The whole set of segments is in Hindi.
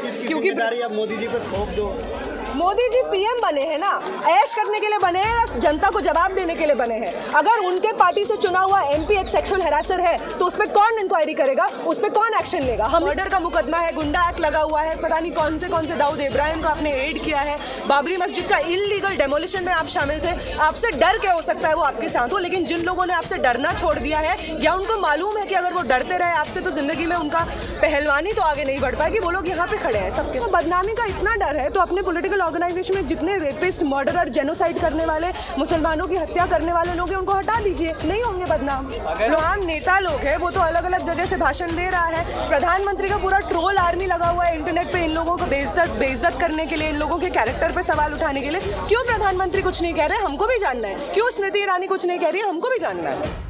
चीज की जिम्मेदारी अब मोदी जी पे थोप दो। मोदी जी पीएम बने हैं ना, ऐश करने के लिए बने हैं, जनता को जवाब देने के लिए बने हैं। अगर उनके पार्टी से चुना हुआ एमपी एक सेक्सुअल हैरासर है तो उस पर कौन इंक्वायरी करेगा, उस पर कौन एक्शन लेगा? हम मर्डर का मुकदमा है, गुंडा एक्ट लगा हुआ है, पता नहीं कौन से दाऊद इब्राहिम को आपने एड किया है, बाबरी मस्जिद का इलीगल डेमोलिशन में आप शामिल थे। आपसे डर क्या हो सकता है वो आपके साथ हो, लेकिन जिन लोगों ने आपसे डरना छोड़ दिया है या उनको मालूम है कि अगर वो डरते रहे आपसे तो जिंदगी में उनका पहलवानी तो आगे नहीं बढ़ पाएगी, वो लोग यहाँ पे खड़े हैं। सबके बदनामी का इतना डर है तो अपने पॉलिटिकल ऑर्गेनाइजेशन में जितने रेपिस्ट, मर्डरर, जेनोसाइड करने वाले, मुसलमानों की हत्या करने वाले लोग हैं उनको हटा दीजिए, नहीं होंगे बदनाम। जो आम नेता लोग हैं वो तो अलग अलग जगह से भाषण दे रहा है। प्रधानमंत्री का पूरा ट्रोल आर्मी लगा हुआ है इंटरनेट पे इन लोगों को बेइज्जत करने के लिए, इन लोगों के कैरेक्टर पे सवाल उठाने के लिए। क्यों प्रधानमंत्री कुछ नहीं कह रहे, हमको भी जानना है। क्यों स्मृति ईरानी कुछ नहीं कह रही है, हमको भी जानना है।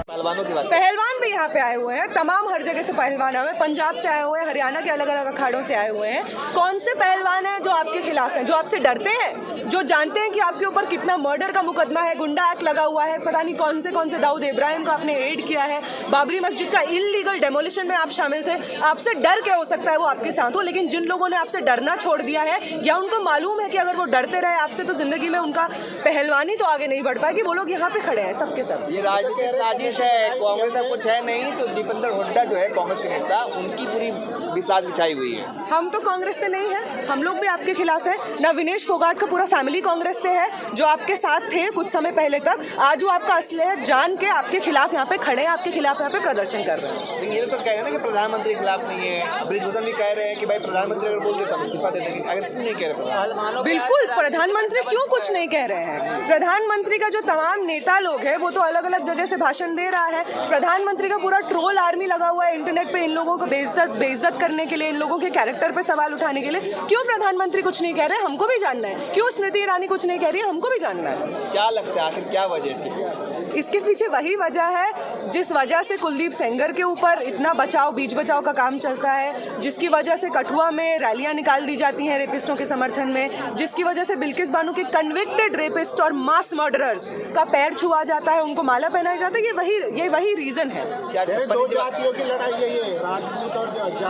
पहलवान भी यहाँ पे आए हुए हैं, तमाम हर जगह से पहलवान आए हुए हैं, पंजाब से आए हुए हैं, हरियाणा के अलग अलग अखाड़ों से आए हुए हैं। कौन से पहलवान हैं जो आपके खिलाफ हैं, जो आपसे डरते हैं, जो जानते हैं कि आपके ऊपर कितना मर्डर का मुकदमा है, गुंडा एक्ट लगा हुआ है, पता नहीं कौन से दाऊद इब्राहिम को आपने एड किया है, बाबरी मस्जिद का इलीगल डेमोलिशन में आप शामिल थे। आपसे डर क्या हो सकता है वो आपके साथ हो, लेकिन जिन लोगों ने आपसे डरना छोड़ दिया है या उनको मालूम है कि अगर वो डरते रहे आपसे तो जिंदगी में उनका पहलवानी तो आगे नहीं बढ़ पाएगी, वो लोग यहाँ पे खड़े हैं सबके सब। ये राजनीतिक साजिश है, कांग्रेस का कुछ है नहीं तो दीपेंद्र हुड्डा जो है कांग्रेस के नेता, उनकी पूरी बिसात बिछाई हुई है। हम तो कांग्रेस से नहीं है, हम लोग भी आपके खिलाफ है ना। विनेश फोगाट का पूरा फैमिली कांग्रेस से है, जो आपके साथ थे कुछ समय पहले तक। आज वो आपका असलियत जान के आपके खिलाफ यहाँ पे खड़े हैं, आपके खिलाफ यहाँ पे प्रदर्शन कर रहे हैं। लेकिन ये तो कह रहे हैं ना कि प्रधानमंत्री के खिलाफ नहीं है। बृजभूषण भी कह रहे हैं कि भाई प्रधानमंत्री अगर बोल देते हम इस्तीफा दे देंगे। अगर क्यों नहीं कह रहे? बिल्कुल, प्रधानमंत्री क्यों कुछ नहीं कह रहे हैं? प्रधानमंत्री का जो तमाम नेता लोग हैं वो तो अलग अलग जगह से भाषण दे रहा है। प्रधानमंत्री का पूरा ट्रोल आर्मी लगा हुआ है इंटरनेट पे इन लोगों को बेइज्जत करने के लिए, इन लोगों के कैरेक्टर पे सवाल उठाने के लिए। क्यों प्रधानमंत्री कुछ नहीं कह रहे, हमको भी जानना है। क्यों स्मृति ईरानी कुछ नहीं कह रही है, हमको भी जानना है। क्या लगता है आखिर क्या वजह है इसके पीछे? वही वजह है जिस वजह से कुलदीप सेंगर के ऊपर इतना बीच बचाव का काम चलता है, जिसकी वजह से कठुआ में रैलियां निकाल दी जाती हैं रेपिस्टों के समर्थन में, जिसकी वजह से बिल्किस बानो के कन्विक्टेड रेपिस्ट और मास मर्डरर्स का पैर छुआ जाता है, उनको माला पहनाया जाता है। ये वही रीजन है। क्या दो जातियों की लड़ाई है ये, राजपूत और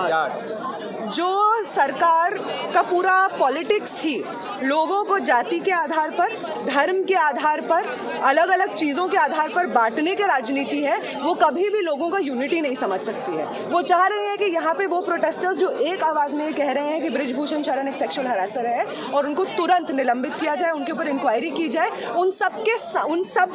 जाट। जो सरकार का पूरा पॉलिटिक्स ही लोगों को जाति के आधार पर, धर्म के आधार पर, अलग अलग चीज़ों के आधार पर बांटने की राजनीति है, वो कभी भी लोगों का यूनिटी नहीं समझ सकती है। वो चाह रहे हैं कि यहाँ पे वो प्रोटेस्टर्स जो एक आवाज़ में कह रहे हैं कि बृजभूषण शरण एक सेक्सुअल हैरासर है और उनको तुरंत निलंबित किया जाए, उनके ऊपर इंक्वायरी की जाए, उन सब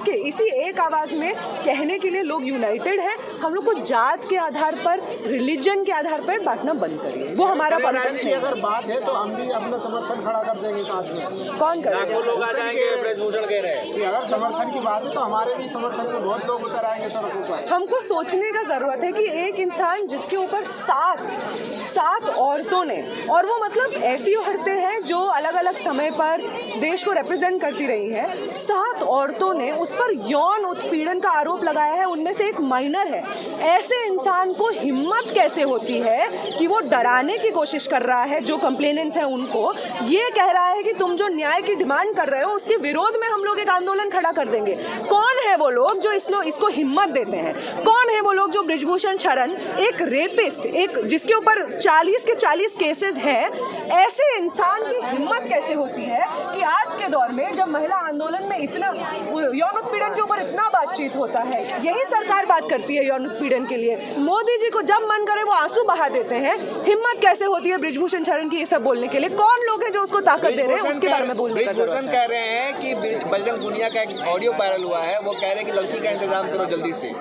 के इसी एक आवाज़ में कहने के लिए लोग यूनाइटेड हैं। हम लोग को जात के आधार पर, रिलीजन के आधार पर बांटना बंद करिए। वो हमारा पॉलिटिक्स नहीं। अगर बात है तो हम भी अपना समर्थन खड़ा कर देंगे साथ में। कौन करेगा? लोग आ जाएंगे, बृजभूषण कह रहे हैं कि अगर समर्थन की बात है तो हमारे भी समर्थन में बहुत लोग उतर आएंगे सड़कों पर। हमको सोचने का जरूरत है कि एक इंसान जिसके ऊपर सात औरतों ने, और वो मतलब ऐसी औरतें हैं जो अलग अलग समय पर देश को रिप्रेजेंट करती रही हैं, 7 औरतों ने उस पर यौन उत्पीड़न का आरोप लगाया है, उनमें से एक माइनर है। ऐसे इंसान को हिम्मत कैसे होती है कि वो डराने की कोशिश कर रहा है जो कंप्लेनेंट्स हैं उनको, ये कह रहा है कि तुम जो न्याय की डिमांड कर रहे हो उसके विरोध में हम लोग एक आंदोलन खड़ा कर देंगे। कौन है वो लोग जो इसको हिम्मत देते हैं? कौन है वो लोग जो बृजभूषण शरण, एक रेपिस्ट, एक जिसके ऊपर 40 के 40 केसेस हैं, ऐसे इंसान की हिम्मत कैसे होती है कि आज के दौर में जब महिला आंदोलन में इतना यौन उत्पीड़न के ऊपर इतना बातचीत होता है, यही सरकार बात करती है यौन उत्पीड़न के लिए, मोदी जी को जब मन करे वो आंसू बहा देते हैं। हिम्मत कैसे होती है बृजभूषण शरण की ये सब बोलने के लिए? कौन लोग हैं जो उसको ताकत दे रहे हैं? उसके बारे में बोलने का जरूरत है। बृजभूषण कह रहे हैं कि बजरंग पुनिया का एक ऑडियो वायरल हुआ है, वो कह रहे हैं कि लड़की का इंतजाम करो जल्दी से।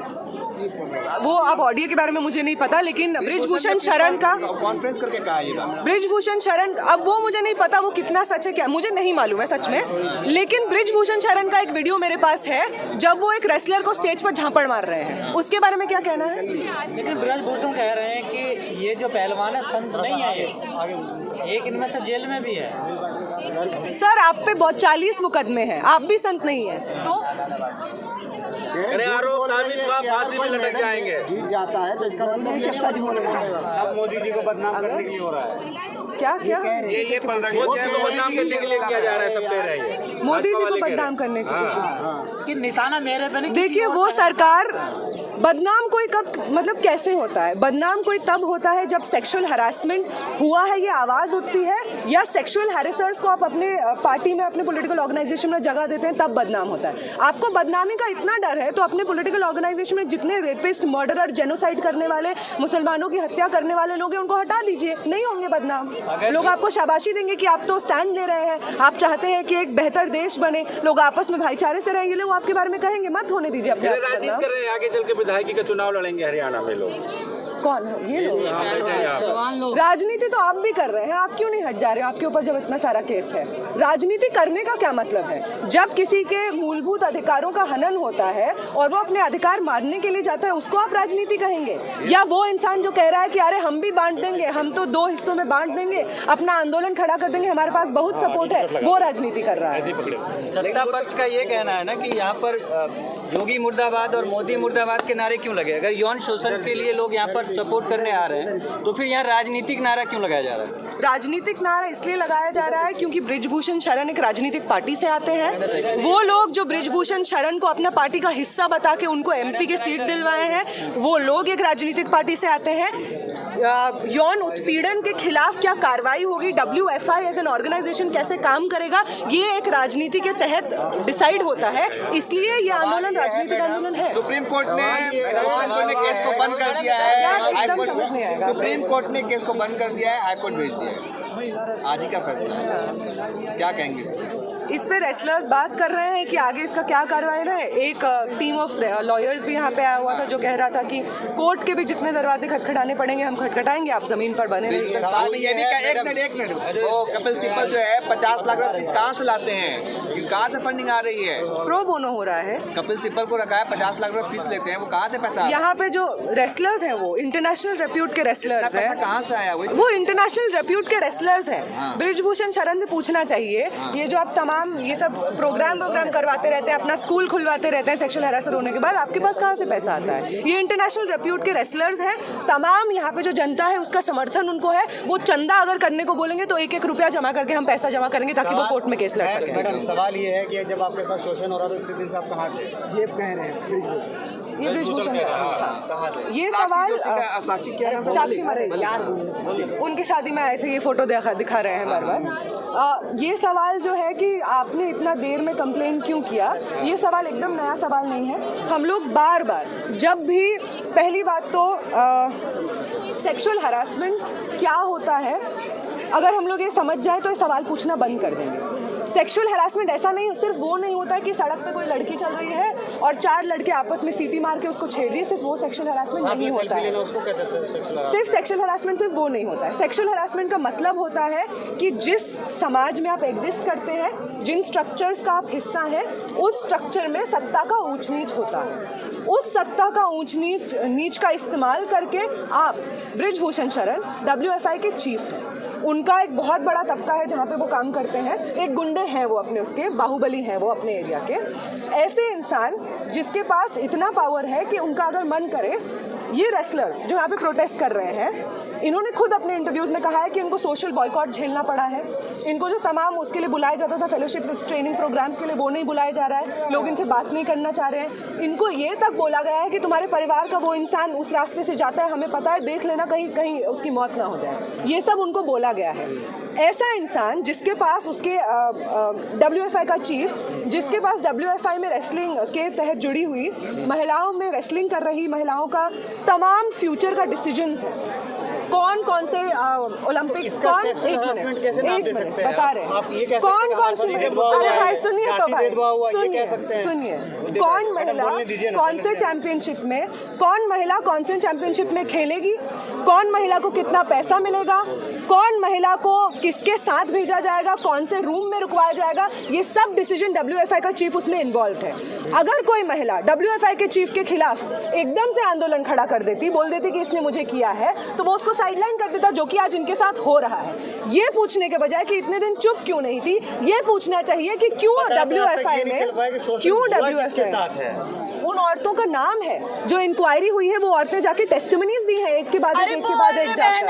वो अब ऑडियो के बारे में मुझे नहीं पता, लेकिन बृजभूषण शरण का कॉन्फ्रेंस करके कहा ये बात। बृजभूषण शरण, अब वो मुझे नहीं पता वो कितना सच है, क्या मुझे नहीं मालूम है सच में, लेकिन बृजभूषण शरण का एक वीडियो मेरे पास है जब वो एक रेसलर को स्टेज पर झापड़ मार रहे हैं। उसके बारे में क्या कहना है? लेकिन बृजभूषण कह रहे हैं कि ये जो पहलवान है संत नहीं है, ये एक इनमें से जेल में भी है। सर आप पे बहुत 40 मुकदमे हैं, आप भी संत नहीं है तो आरोप फांसी में लटक जाएंगे। जीत जाता है तो इसका मतलब ये सच बोलेगा। सब मोदी जी को बदनाम करने के लिए हो रहा है। क्या ये बदनाम करने के लिए किया जा रहा है, सब कह रहे हैं मोदी जी को बदनाम करने के लिए कि निशाना मेरे पे नहीं। देखिए वो सरकार बदनाम कोई कब मतलब कैसे होता है? बदनाम कोई तब होता है जब सेक्सुअल हरासमेंट हुआ है ये आवाज़ उठती है, या सेक्सुअल हैरेसर्स को आप अपने पार्टी में, अपने पॉलिटिकल ऑर्गेनाइजेशन में जगह देते हैं, तब बदनाम होता है। आपको बदनामी का इतना डर है तो अपने पॉलिटिकल ऑर्गेनाइजेशन में जितने रेपिस्ट, मर्डरर, जेनोसाइड करने वाले, मुसलमानों की हत्या करने वाले लोग हैं उनको हटा दीजिए, नहीं होंगे बदनाम। लोग आपको शाबाशी देंगे कि आप तो स्टैंड ले रहे हैं, आप चाहते हैं कि एक बेहतर देश बने, लोग आपस में भाईचारे से रहेंगे, लोग आपके बारे में कहेंगे। मत होने दीजिए अपने आप को राजनीति बदनाम। कर रहे हैं, आगे चल के विधायकी का चुनाव लड़ेंगे हरियाणा में लोग। कौन है ये लोग? राजनीति तो आप भी कर रहे हैं, आप क्यों नहीं हट जा रहे हो? आपके ऊपर जब इतना सारा केस है, राजनीति करने का क्या मतलब है? जब किसी के मूलभूत अधिकारों का हनन होता है और वो अपने अधिकार मारने के लिए जाता है, उसको आप राजनीति कहेंगे? या वो इंसान जो कह रहा है कि अरे हम भी बांट देंगे, हम तो 2 हिस्सों में बांट देंगे, अपना आंदोलन खड़ा कर देंगे, हमारे पास बहुत सपोर्ट है, वो राजनीति कर रहा है? सत्ता पक्ष का ये कहना है ना कि यहाँ पर योगी मुर्दाबाद और मोदी मुर्दाबाद के नारे क्यों लगे? अगर यौन शोषण के लिए लोग यहाँ पर सपोर्ट करने आ रहे हैं तो फिर यहाँ राजनीतिक नारा क्यों लगाया जा रहा है? राजनीतिक नारा इसलिए लगाया जा रहा है क्योंकि बृजभूषण शरण एक राजनीतिक पार्टी से आते हैं। वो लोग जो बृजभूषण शरण को अपना पार्टी का हिस्सा बता के उनको एमपी के सीट दिलवाए हैं, वो लोग एक राजनीतिक पार्टी से आते हैं। यौन उत्पीड़न के खिलाफ क्या कार्रवाई होगी, WFI एज एन ऑर्गेनाइजेशन कैसे काम करेगा, ये एक राजनीति के तहत डिसाइड होता है, इसलिए ये आंदोलन राजनीतिक आंदोलन है। सुप्रीम कोर्ट ने केस को बंद कर दिया है, सुप्रीम कोर्ट ने केस को बंद कर दिया है, हाईकोर्ट भेज दिया है, आज ही का फैसला है, क्या कहेंगे इस पे? रेसलर्स बात कर रहे हैं कि आगे इसका क्या कार्रवाई रहे। एक टीम ऑफ लॉयर्स भी यहाँ पे आया हुआ था जो कह रहा था कि कोर्ट के भी जितने दरवाजे खटखटाने पड़ेंगे हम खटखटाएंगे, आप जमीन पर बने रहिए। ये भी एक मिनट वो कपिल सिब्बल जो है 50 लाख रुपए फीस कहाँ से लाते हैं, कहाँ से फंडिंग आ रही है? प्रो बोनो हो रहा है। कपिल सिब्बल को रखा है, 50 लाख रुपए फीस लेते हैं, वो कहाँ से पैसा? यहाँ पे जो रेसलर्स हैं वो इंटरनेशनल रेप्यूट के रेसलर्स हैं। कहाँ से आया वो इंटरनेशनल रेप्यूट के रेसलर्स हैं। बृजभूषण शरण से पूछना चाहिए, ये जो आप तमाम ये सब प्रोग्राम करवाते रहते हैं, अपना स्कूल खुलवाते रहते हैं सेक्सुअल हैरेसर होने के बाद, आपके पास कहाँ से पैसा आता है? ये इंटरनेशनल रेप्यूट के रेसलर्स हैं। तमाम यहाँ पे जो जनता है उसका समर्थन उनको है। वो चंदा अगर करने को बोलेंगे तो 1-1 रुपया जमा करके हम पैसा जमा करेंगे ताकि वो कोर्ट में केस लड़ सके। मैडम सवाल ये है कि जब आपके साथ शोषण हो रहा था उतने दिन से आप कहाँ थे? ये कह रहे हैं ये बृजभूषण कहाँ थे? ये सवाल साक्षी क्या है? साक्षी मरे उनकी शादी में आए थे, ये फोटो दिखा रहे हैं बार बार। ये सवाल जो है कि आपने इतना देर में कंप्लेन क्यों किया, ये सवाल एकदम नया सवाल नहीं है। हम लोग बार बार जब भी, पहली बात तो सेक्सुअल हरासमेंट क्या होता है, अगर हम लोग ये समझ जाए तो ये सवाल पूछना बंद कर देंगे। सेक्सुअल हरासमेंट ऐसा नहीं, सिर्फ वो नहीं होता है कि सड़क पे कोई लड़की चल रही है और 4 लड़के आपस में सीटी मार के उसको छेड़ दिए, सिर्फ वो सेक्सुअल हरासमेंट नहीं होता है। सिर्फ सेक्सुअल हरासमेंट सिर्फ वो नहीं होता है। सेक्सुअल हरासमेंट का मतलब होता है कि जिस समाज में आप एग्जिस्ट करते हैं, जिन स्ट्रक्चर्स का आप हिस्सा हैं, उस स्ट्रक्चर में सत्ता का ऊंच नीच होता है। उस सत्ता का ऊंच नीच का इस्तेमाल करके आप, बृजभूषण शरण WFI के चीफ हैं, उनका एक बहुत बड़ा तबका है जहाँ पे वो काम करते हैं, एक गुंडे हैं वो अपने, उसके बाहुबली हैं वो अपने एरिया के। ऐसे इंसान जिसके पास इतना पावर है कि उनका अगर मन करे, ये रेसलर्स जो यहाँ पे प्रोटेस्ट कर रहे हैं, इन्होंने खुद अपने इंटरव्यूज़ में कहा है कि इनको सोशल बॉयकॉट झेलना पड़ा है। इनको जो तमाम उसके लिए बुलाया जाता था फेलोशिप्स, ट्रेनिंग प्रोग्राम्स के लिए, वो नहीं बुलाया जा रहा है, लोग इनसे बात नहीं करना चाह रहे हैं। इनको ये तक बोला गया है कि तुम्हारे परिवार का वो इंसान उस रास्ते से जाता है, हमें पता है, देख लेना कहीं कहीं उसकी मौत ना हो जाए, ये सब उनको बोला गया है। ऐसा इंसान जिसके पास उसके WFI का चीफ, जिसके पास WFI में रेसलिंग के तहत जुड़ी हुई महिलाओं में रेसलिंग कर रही महिलाओं का तमाम फ्यूचर का डिसीजंस है, कौन से ओलंपिक, कौन, एक मिनट बता रहे हैं कौन से, अरे भाई सुनिए तो भाई सुनिए, कौन महिला कौन से चैंपियनशिप में, कौन महिला कौन से चैंपियनशिप में खेलेगी, कौन महिला को कितना पैसा मिलेगा, कौन महिला को किसके साथ भेजा जाएगा, कौन से रूम में रुकवाया जाएगा, ये सब डिसीजन WFI का चीफ उसमें इन्वॉल्व है। अगर कोई महिला WFI के चीफ के खिलाफ एकदम से आंदोलन खड़ा कर देती, बोल देती कि इसने मुझे किया है, तो वो उसको साइडलाइन कर देता, जो कि आज इनके साथ हो रहा है। ये पूछने के बजाय कि इतने दिन चुप क्यों नहीं थी, ये पूछना चाहिए कि क्यों WFI में, क्यों WFI औरतों का नाम है जो इंक्वायरी हुई है, वो औरतें जाके टेस्टिमनीज दी हैं एक के बाद एक जाकर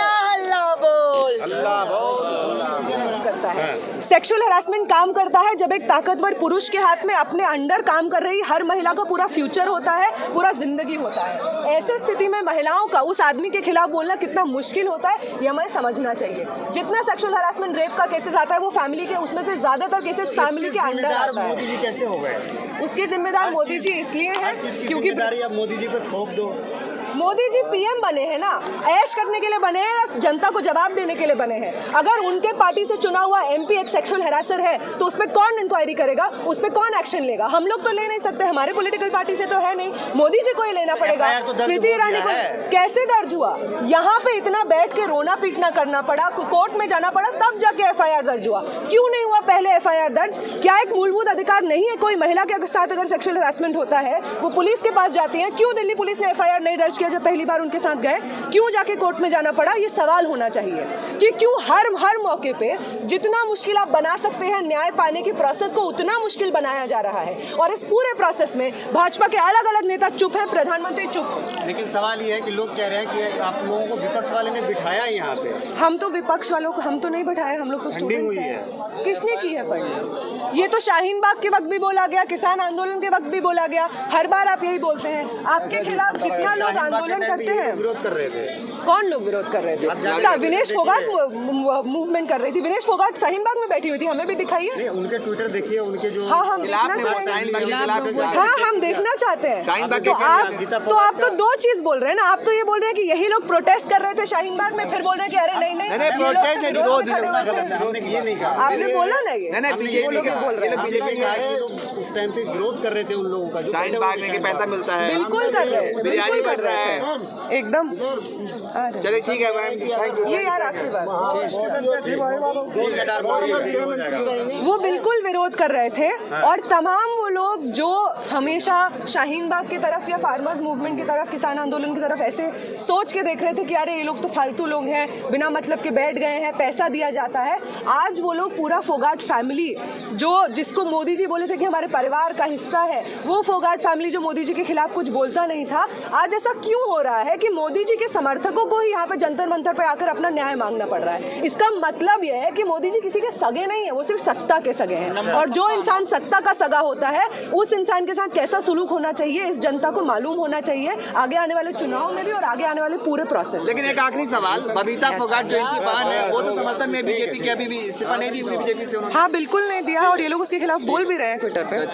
करता है। सेक्सुअल हरासमेंट काम करता है जब एक ताकतवर पुरुष के हाथ में अपने अंडर काम कर रही हर महिला का पूरा फ्यूचर होता है, पूरा जिंदगी होता है। ऐसे स्थिति में महिलाओं का उस आदमी के खिलाफ बोलना कितना मुश्किल होता है, ये हमें समझना चाहिए। जितना सेक्सुअल हरासमेंट, रेप का केसेस आता है वो फैमिली के, उसमें से ज्यादातर केसेस फैमिली के अंडर आता है। मोदी जी कैसे हो गए? उसके जिम्मेदार मोदी जी इसलिए हैं क्योंकि अब मोदी जी पे थोप दो। मोदी जी पीएम बने हैं ना, ऐश करने के लिए बने हैं या जनता को जवाब देने के लिए बने हैं? अगर उनके पार्टी से चुना हुआ एमपी एक सेक्सुअल हरासर है तो उस पर कौन इंक्वायरी करेगा, उस पर कौन एक्शन लेगा? हम लोग तो ले नहीं सकते, हमारे पॉलिटिकल पार्टी से तो है नहीं, मोदी जी को ही लेना पड़ेगा। स्मृति ईरानी को कैसे दर्ज हुआ? यहाँ पे इतना बैठ के रोना पीटना करना पड़ा, कोर्ट में जाना पड़ा, तब जाके एफआईआर दर्ज हुआ। क्यों नहीं हुआ पहले एफआईआर दर्ज? क्या एक मूलभूत अधिकार नहीं है? कोई महिला के साथ अगर सेक्सुअल हरासमेंट होता है वो पुलिस के पास जाती है, क्यों दिल्ली पुलिस ने एफआईआर नहीं दर्ज किया जब पहली बार उनके साथ गए? क्यों जाके कोर्ट में जाना पड़ा? ये सवाल होना चाहिए कि क्यों हर मौके पे जितना मुश्किल आप बना सकते हैं न्याय पाने की प्रोसेस को उतना मुश्किल बनाया जा रहा है। और इस पूरे प्रोसेस में भाजपा के अलग अलग नेता चुप हैं, प्रधानमंत्री चुप। लेकिन सवाल ये है कि लोग कह रहे हैं कि आप लोगों को विपक्ष वाले ने बिठाया यहाँ पे। हम तो विपक्ष वालों को हम तो नहीं बैठाए, हम लोग तो स्टूडेंट्स हैं। किसने की है फंडिंग? ये तो शाहीन बाग के वक्त भी बोला गया, किसान आंदोलन के वक्त भी बोला गया, हर बार आप यही बोलते हैं। आपके खिलाफ जितना लोग आंदोलन करते हैं, विरोध कर रहे थे। कौन लोग विरोध कर रहे थे? विनेश फोगाट मूवमेंट कर रही थी। विनेश फोगाट शाहीन बाग में बैठी हुई थी, हमें भी दिखाइए। उनके ट्विटर देखिए, उनके जो हाँ हम देखना चाहते हैं। हाँ हम देखना चाहते हैं। तो आप तो दो चीज बोल रहे हैं ना, आप तो ये बोल रहे हैं कि यही लोग प्रोटेस्ट कर रहे थे शाहीन बाग में, फिर बोल रहे हैं कि अरे नहीं नहीं ये नहीं कहा आपने, बोला ना ये बीजेपी बोल रहे हैं। उस टाइम पे विरोध कर रहे थे उन लोगों का, शाहीन बाग में पैसा मिलता है, बिल्कुल कर रहे हैं, बिरयानी कर रहे है थे एकदम। चलिए ठीक है मैम, ये यार आखिरी बात, वो बिल्कुल विरोध कर रहे थे। और तमाम वो लोग जो हमेशा शाहीन बाग की तरफ या फार्मर्स मूवमेंट की तरफ, किसान आंदोलन की तरफ ऐसे सोच के देख रहे थे कि अरे ये लोग तो फालतू लोग हैं, बिना मतलब के बैठ गए हैं, पैसा दिया जाता है। आज वो लोग पूरा फोगाट फैमिली जिसको मोदी जी बोले थे कि हमारे परिवार का हिस्सा है, वो फोगाट फैमिली जो मोदी जी के खिलाफ कुछ बोलता नहीं था, आज ऐसा क्यों हो रहा है कि मोदी जी के समर्थकों को ही यहाँ पे जंतर मंतर पे आकर अपना न्याय मांगना पड़ रहा है? इसका मतलब यह है कि मोदी जी किसी के सगे नहीं है, वो सिर्फ सत्ता के सगे हैं। और जो इंसान सत्ता का सगा होता है उस इंसान के साथ कैसा सुलूक होना चाहिए इस जनता को मालूम होना चाहिए, आगे आने वाले चुनाव में भी और आगे आने वाले पूरे प्रोसेस। लेकिन एक आखिरी सवाल, बबीता फोगाट जो इनकी बहन है, वो तो समर्थन में बीजेपी के अभी भी इस्तीफा नहीं दी बीजेपी से उन्होंने। हाँ बिल्कुल नहीं दिया, और ये लोग उसके खिलाफ बोल भी रहे हैं ट्विटर पे।